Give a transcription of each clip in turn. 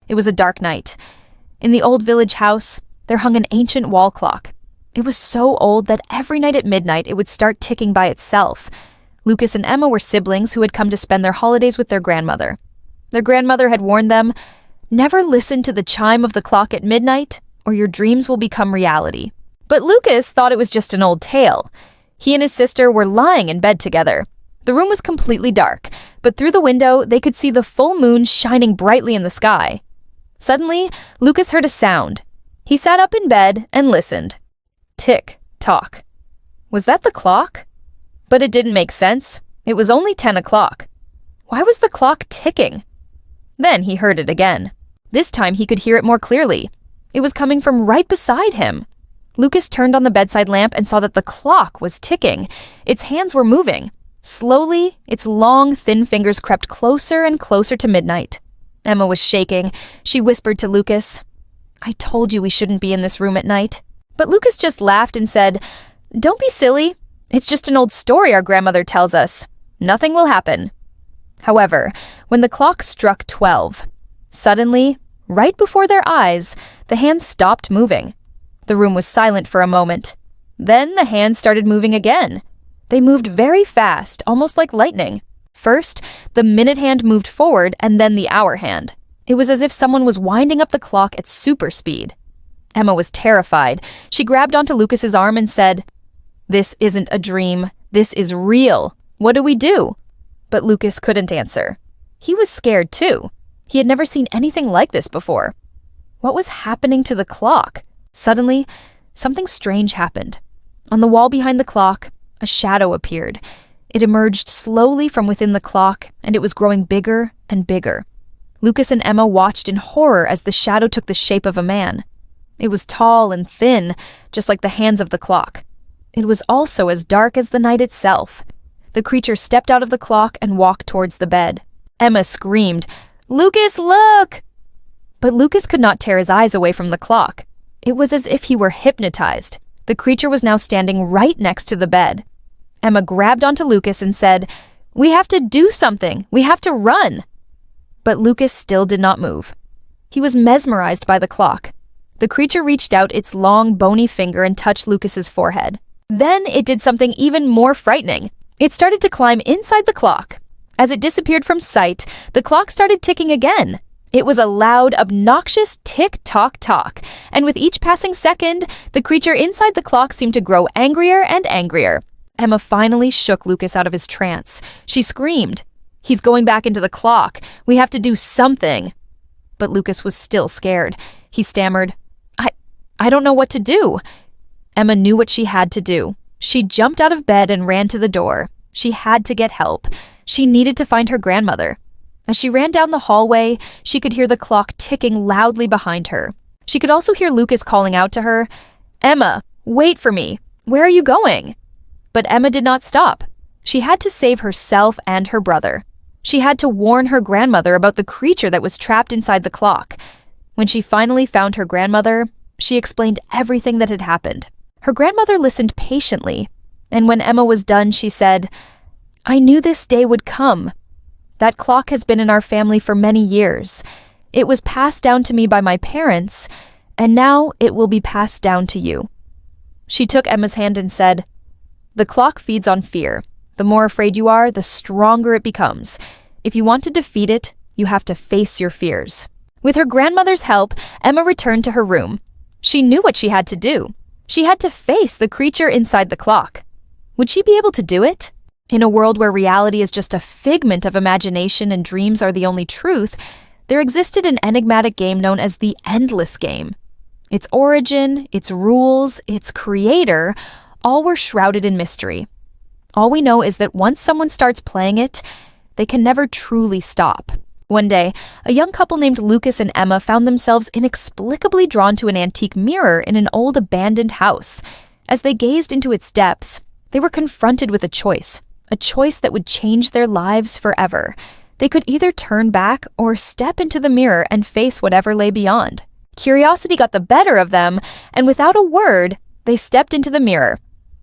It was a dark night. In the old village house, there hung an ancient wall clock. It was so old that every night at midnight it would start ticking by itself. Lucas and Emma were siblings who had come to spend their holidays with their grandmother. Their grandmother had warned them, "Never listen to the chime of the clock at midnight, or your dreams will become reality." But Lucas thought it was just an old tale. He and his sister were lying in bed together. The room was completely dark, but through the window they could see the full moon shining brightly in the sky. Suddenly, Lucas heard a sound. He sat up in bed and listened. Tick, tock. Was that the clock? But it didn't make sense. It was only 10 o'clock. Why was the clock ticking? Then he heard it again. This time he could hear it more clearly. It was coming from right beside him. Lucas turned on the bedside lamp and saw that the clock was ticking. Its hands were moving. Slowly, its long, thin fingers crept closer and closer to midnight. Emma was shaking. She whispered to Lucas, "I told you we shouldn't be in this room at night." But Lucas just laughed and said, "Don't be silly. It's just an old story our grandmother tells us. Nothing will happen." However, when the clock struck 12, suddenly, right before their eyes, the hands stopped moving. The room was silent for a moment. Then the hands started moving again. They moved very fast, almost like lightning. First, the minute hand moved forward and then the hour hand. It was as if someone was winding up the clock at super speed. Emma was terrified. She grabbed onto Lucas's arm and said, "This isn't a dream. This is real. What do we do?" But Lucas couldn't answer. He was scared too. He had never seen anything like this before. What was happening to the clock? Suddenly, something strange happened. On the wall behind the clock, a shadow appeared. It emerged slowly from within the clock, and it was growing bigger and bigger. Lucas and Emma watched in horror as the shadow took the shape of a man. It was tall and thin, just like the hands of the clock. It was also as dark as the night itself. The creature stepped out of the clock and walked towards the bed. Emma screamed, "Lucas, look!" But Lucas could not tear his eyes away from the clock. It was as if he were hypnotized. The creature was now standing right next to the bed. Emma grabbed onto Lucas and said, "We have to do something. We have to run." But Lucas still did not move. He was mesmerized by the clock. The creature reached out its long, bony finger and touched Lucas's forehead. Then it did something even more frightening. It started to climb inside the clock. As it disappeared from sight, the clock started ticking again. It was a loud, obnoxious tick-tock-tock, and with each passing second, the creature inside the clock seemed to grow angrier and angrier. Emma finally shook Lucas out of his trance. She screamed, "He's going back into the clock. We have to do something." But Lucas was still scared. He stammered, I don't know what to do." Emma knew what she had to do. She jumped out of bed and ran to the door. She had to get help. She needed to find her grandmother. As she ran down the hallway, she could hear the clock ticking loudly behind her. She could also hear Lucas calling out to her, "Emma, wait for me. Where are you going?" But Emma did not stop. She had to save herself and her brother. She had to warn her grandmother about the creature that was trapped inside the clock. When she finally found her grandmother, she explained everything that had happened. Her grandmother listened patiently, and when Emma was done, she said, "I knew this day would come. That clock has been in our family for many years. It was passed down to me by my parents, and now it will be passed down to you." She took Emma's hand and said, "The clock feeds on fear. The more afraid you are, the stronger it becomes. If you want to defeat it, you have to face your fears." With her grandmother's help, Emma returned to her room. She knew what she had to do. She had to face the creature inside the clock. Would she be able to do it? In a world where reality is just a figment of imagination and dreams are the only truth, there existed an enigmatic game known as the Endless Game. Its origin, its rules, its creator, all were shrouded in mystery. All we know is that once someone starts playing it, they can never truly stop. One day, a young couple named Lucas and Emma found themselves inexplicably drawn to an antique mirror in an old abandoned house. As they gazed into its depths, they were confronted with a choice that would change their lives forever. They could either turn back or step into the mirror and face whatever lay beyond. Curiosity got the better of them, and without a word, they stepped into the mirror.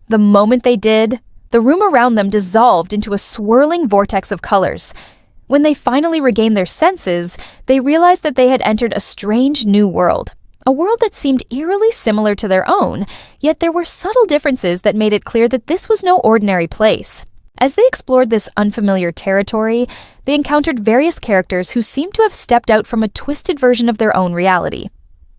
The moment they did, the room around them dissolved into a swirling vortex of colors. When they finally regained their senses, they realized that they had entered a strange new world. A world that seemed eerily similar to their own, yet there were subtle differences that made it clear that this was no ordinary place. As they explored this unfamiliar territory, they encountered various characters who seemed to have stepped out from a twisted version of their own reality.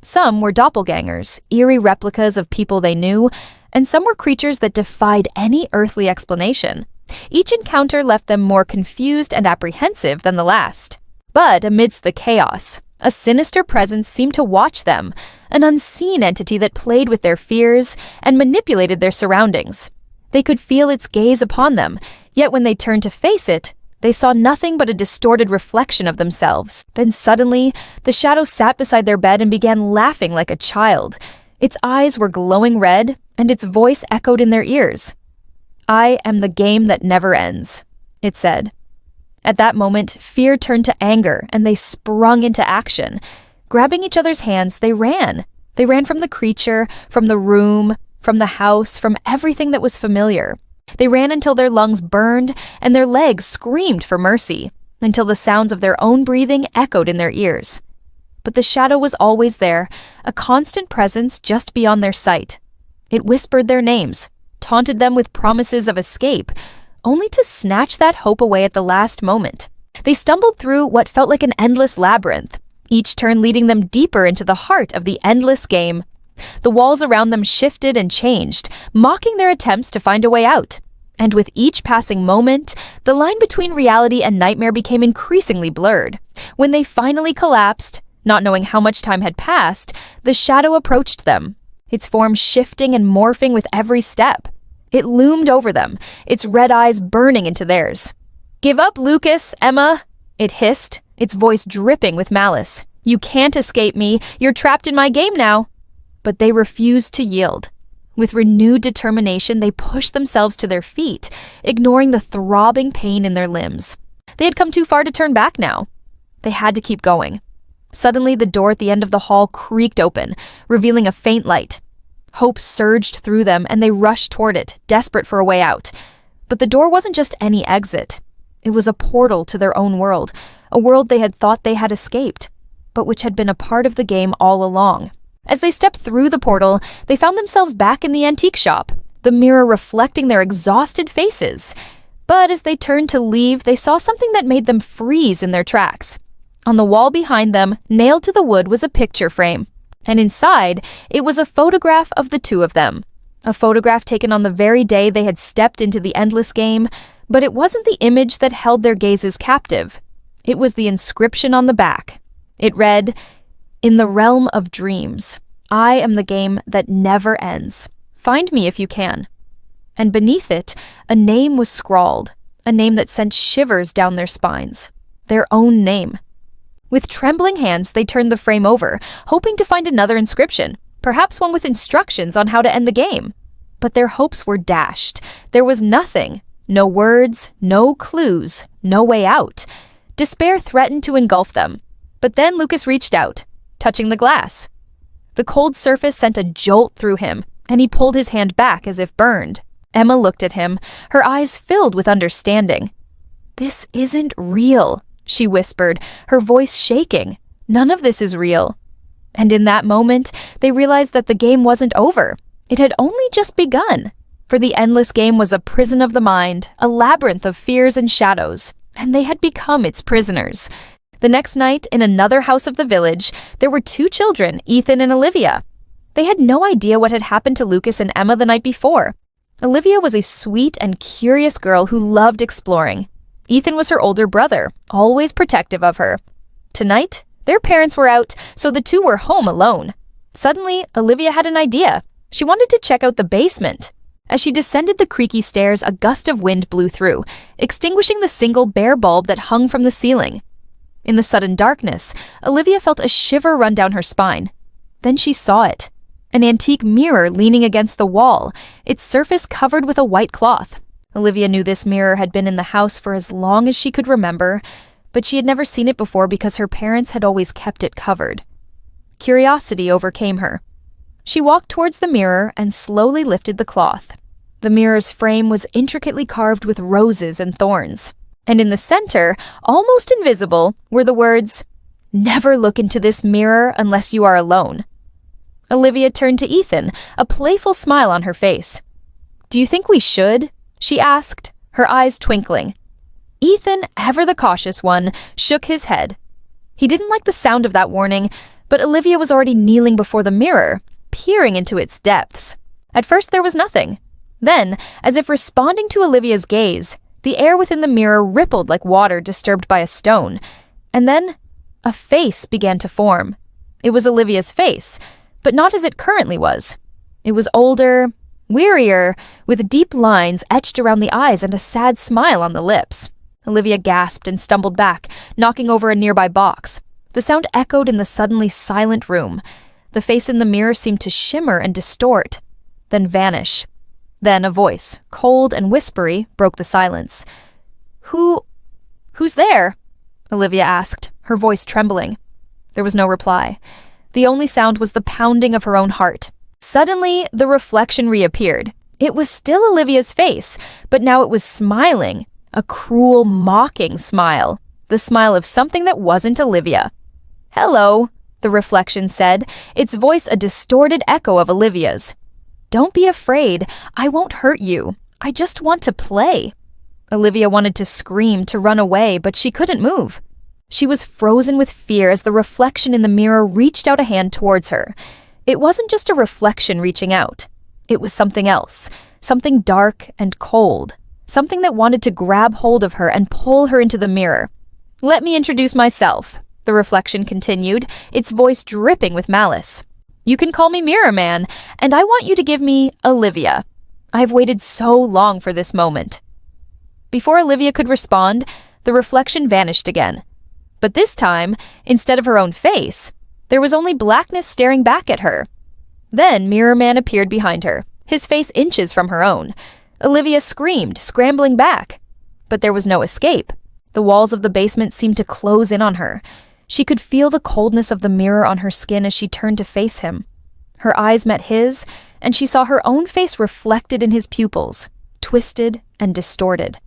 Some were doppelgangers, eerie replicas of people they knew, and some were creatures that defied any earthly explanation. Each encounter left them more confused and apprehensive than the last. But amidst the chaos, a sinister presence seemed to watch them, an unseen entity that played with their fears and manipulated their surroundings. They could feel its gaze upon them, yet when they turned to face it, they saw nothing but a distorted reflection of themselves. Then suddenly, the shadow sat beside their bed and began laughing like a child. Its eyes were glowing red, and its voice echoed in their ears. "I am the game that never ends," it said. At that moment, fear turned to anger, and they sprung into action. Grabbing each other's hands, they ran. They ran from the creature, from the room, from the house, from everything that was familiar. They ran until their lungs burned and their legs screamed for mercy, until the sounds of their own breathing echoed in their ears. But the shadow was always there, a constant presence just beyond their sight. It whispered their names, taunted them with promises of escape, only to snatch that hope away at the last moment. They stumbled through what felt like an endless labyrinth, each turn leading them deeper into the heart of the endless game. The walls around them shifted and changed, mocking their attempts to find a way out. And with each passing moment, the line between reality and nightmare became increasingly blurred. When they finally collapsed, not knowing how much time had passed, the shadow approached them, its form shifting and morphing with every step. It loomed over them, its red eyes burning into theirs. "Give up, Lucas, Emma," it hissed, its voice dripping with malice. "You can't escape me. You're trapped in my game now." But they refused to yield. With renewed determination, they pushed themselves to their feet, ignoring the throbbing pain in their limbs. They had come too far to turn back now. They had to keep going. Suddenly, the door at the end of the hall creaked open, revealing a faint light. Hope surged through them, and they rushed toward it, desperate for a way out. But the door wasn't just any exit. It was a portal to their own world, a world they had thought they had escaped, but which had been a part of the game all along. As they stepped through the portal, they found themselves back in the antique shop, the mirror reflecting their exhausted faces. But as they turned to leave, they saw something that made them freeze in their tracks. On the wall behind them, nailed to the wood, was a picture frame. And inside, it was a photograph of the two of them. A photograph taken on the very day they had stepped into the endless game, but it wasn't the image that held their gazes captive. It was the inscription on the back. It read, "In the realm of dreams, I am the game that never ends. Find me if you can." And beneath it, a name was scrawled, a name that sent shivers down their spines. Their own name. With trembling hands, they turned the frame over, hoping to find another inscription, perhaps one with instructions on how to end the game. But their hopes were dashed. There was nothing. No words, no clues, no way out. Despair threatened to engulf them. But then Lucas reached out, touching the glass. The cold surface sent a jolt through him, and he pulled his hand back as if burned. Emma looked at him, her eyes filled with understanding. "This isn't real," she whispered, her voice shaking. "None of this is real." And in that moment, they realized that the game wasn't over. It had only just begun. For the endless game was a prison of the mind, a labyrinth of fears and shadows, and they had become its prisoners. The next night, in another house of the village, there were two children, Ethan and Olivia. They had no idea what had happened to Lucas and Emma the night before. Olivia was a sweet and curious girl who loved exploring. Ethan was her older brother, always protective of her. Tonight, their parents were out, so the two were home alone. Suddenly, Olivia had an idea. She wanted to check out the basement. As she descended the creaky stairs, a gust of wind blew through, extinguishing the single bare bulb that hung from the ceiling. In the sudden darkness, Olivia felt a shiver run down her spine. Then she saw it. An antique mirror leaning against the wall, its surface covered with a white cloth. Olivia knew this mirror had been in the house for as long as she could remember, but she had never seen it before because her parents had always kept it covered. Curiosity overcame her. She walked towards the mirror and slowly lifted the cloth. The mirror's frame was intricately carved with roses and thorns. And in the center, almost invisible, were the words, "Never look into this mirror unless you are alone." Olivia turned to Ethan, a playful smile on her face. "Do you think we should?" she asked, her eyes twinkling. Ethan, ever the cautious one, shook his head. He didn't like the sound of that warning, but Olivia was already kneeling before the mirror, peering into its depths. At first there was nothing. Then, as if responding to Olivia's gaze, the air within the mirror rippled like water disturbed by a stone. And then, a face began to form. It was Olivia's face, but not as it currently was. It was older, wearier, with deep lines etched around the eyes and a sad smile on the lips. Olivia gasped and stumbled back, knocking over a nearby box. The sound echoed in the suddenly silent room. The face in the mirror seemed to shimmer and distort, then vanish. Then a voice, cold and whispery, broke the silence. Who's there?" Olivia asked, her voice trembling. There was no reply. The only sound was the pounding of her own heart. Suddenly, the reflection reappeared. It was still Olivia's face, but now it was smiling, a cruel, mocking smile, the smile of something that wasn't Olivia. "Hello," the reflection said, its voice a distorted echo of Olivia's. "Don't be afraid. I won't hurt you. I just want to play." Olivia wanted to scream, to run away, but she couldn't move. She was frozen with fear as the reflection in the mirror reached out a hand towards her. It wasn't just a reflection reaching out. It was something else, something dark and cold, something that wanted to grab hold of her and pull her into the mirror. "Let me introduce myself," the reflection continued, its voice dripping with malice. "You can call me Mirror Man, and I want you to give me Olivia. I've waited so long for this moment." Before Olivia could respond, the reflection vanished again. But this time, instead of her own face, there was only blackness staring back at her. Then Mirror Man appeared behind her, his face inches from her own. Olivia screamed, scrambling back. But there was no escape. The walls of the basement seemed to close in on her. She could feel the coldness of the mirror on her skin as she turned to face him. Her eyes met his, and she saw her own face reflected in his pupils, twisted and distorted.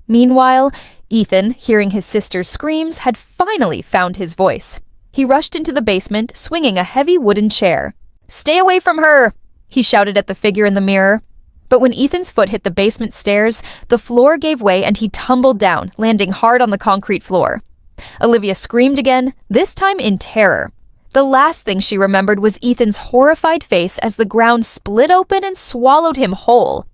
Meanwhile, Ethan, hearing his sister's screams, had finally found his voice. He rushed into the basement, swinging a heavy wooden chair. "Stay away from her!" he shouted at the figure in the mirror. But when Ethan's foot hit the basement stairs, the floor gave way and he tumbled down, landing hard on the concrete floor. Olivia screamed again, this time in terror. The last thing she remembered was Ethan's horrified face as the ground split open and swallowed him whole.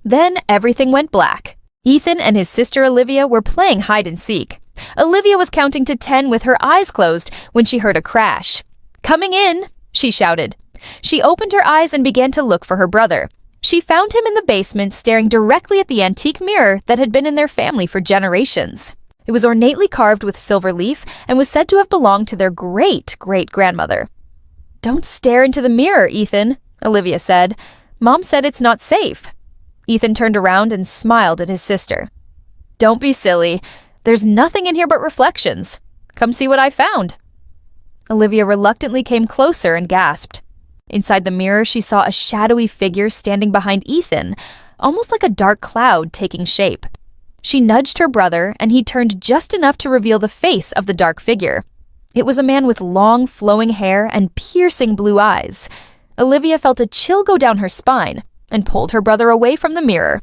Then everything went black. Ethan and his sister Olivia were playing hide and seek. Olivia was counting to 10 with her eyes closed when she heard a crash. "Coming in," she shouted. She opened her eyes and began to look for her brother. She found him in the basement staring directly at the antique mirror that had been in their family for generations. It was ornately carved with silver leaf and was said to have belonged to their great-great-grandmother. "Don't stare into the mirror, Ethan," Olivia said. "Mom said it's not safe." Ethan turned around and smiled at his sister. "Don't be silly. There's nothing in here but reflections. Come see what I found." Olivia reluctantly came closer and gasped. Inside the mirror, she saw a shadowy figure standing behind Ethan, almost like a dark cloud taking shape. She nudged her brother, and he turned just enough to reveal the face of the dark figure. It was a man with long, flowing hair and piercing blue eyes. Olivia felt a chill go down her spine and pulled her brother away from the mirror.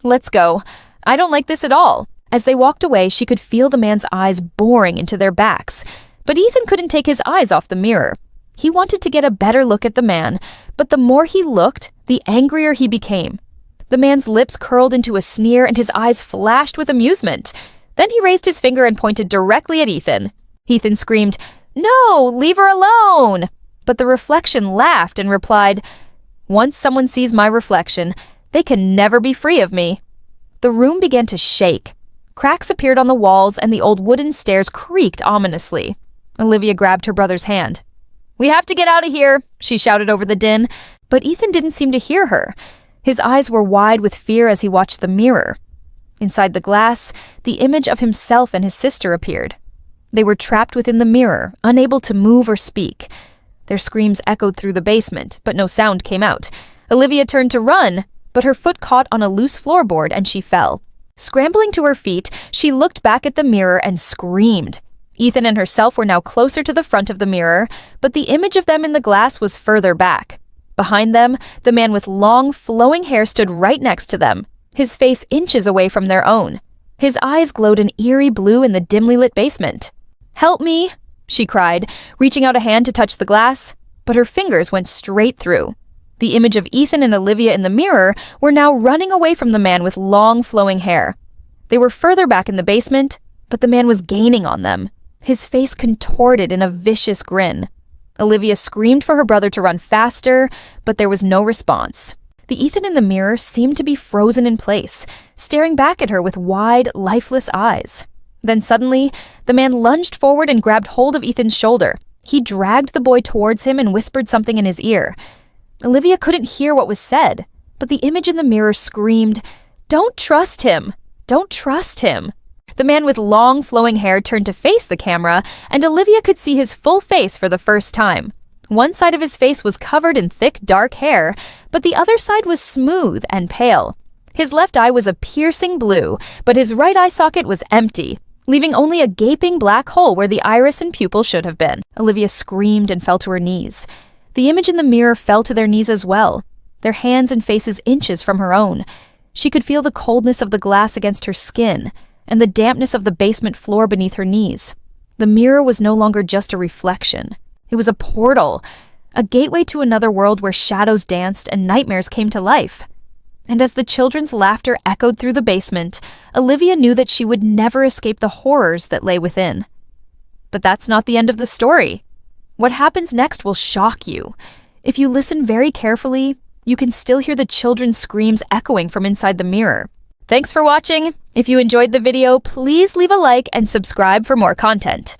"Let's go. I don't like this at all." As they walked away, she could feel the man's eyes boring into their backs, but Ethan couldn't take his eyes off the mirror. He wanted to get a better look at the man, but the more he looked, the angrier he became. The man's lips curled into a sneer and his eyes flashed with amusement. Then he raised his finger and pointed directly at Ethan. Ethan screamed, "No, leave her alone!" But the reflection laughed and replied, "Once someone sees my reflection, they can never be free of me." The room began to shake. Cracks appeared on the walls and the old wooden stairs creaked ominously. Olivia grabbed her brother's hand. "We have to get out of here," she shouted over the din, but Ethan didn't seem to hear her. His eyes were wide with fear as he watched the mirror. Inside the glass, the image of himself and his sister appeared. They were trapped within the mirror, unable to move or speak. Their screams echoed through the basement, but no sound came out. Olivia turned to run, but her foot caught on a loose floorboard and she fell. Scrambling to her feet, she looked back at the mirror and screamed. Ethan and herself were now closer to the front of the mirror, but the image of them in the glass was further back. Behind them, the man with long, flowing hair stood right next to them, his face inches away from their own. His eyes glowed an eerie blue in the dimly lit basement. "Help me!" she cried, reaching out a hand to touch the glass, but her fingers went straight through. The image of Ethan and Olivia in the mirror were now running away from the man with long, flowing hair. They were further back in the basement, but the man was gaining on them, his face contorted in a vicious grin. Olivia screamed for her brother to run faster, but there was no response. The Ethan in the mirror seemed to be frozen in place, staring back at her with wide, lifeless eyes. Then suddenly, the man lunged forward and grabbed hold of Ethan's shoulder. He dragged the boy towards him and whispered something in his ear. Olivia couldn't hear what was said, but the image in the mirror screamed, "Don't trust him! Don't trust him!" The man with long, flowing hair turned to face the camera, and Olivia could see his full face for the first time. One side of his face was covered in thick, dark hair, but the other side was smooth and pale. His left eye was a piercing blue, but his right eye socket was empty, leaving only a gaping black hole where the iris and pupil should have been. Olivia screamed and fell to her knees. The image in the mirror fell to their knees as well, their hands and faces inches from her own. She could feel the coldness of the glass against her skin, and the dampness of the basement floor beneath her knees. The mirror was no longer just a reflection. It was a portal, a gateway to another world where shadows danced and nightmares came to life. And as the children's laughter echoed through the basement, Olivia knew that she would never escape the horrors that lay within. But that's not the end of the story. What happens next will shock you. If you listen very carefully, you can still hear the children's screams echoing from inside the mirror. Thanks for watching. If you enjoyed the video, please leave a like and subscribe for more content.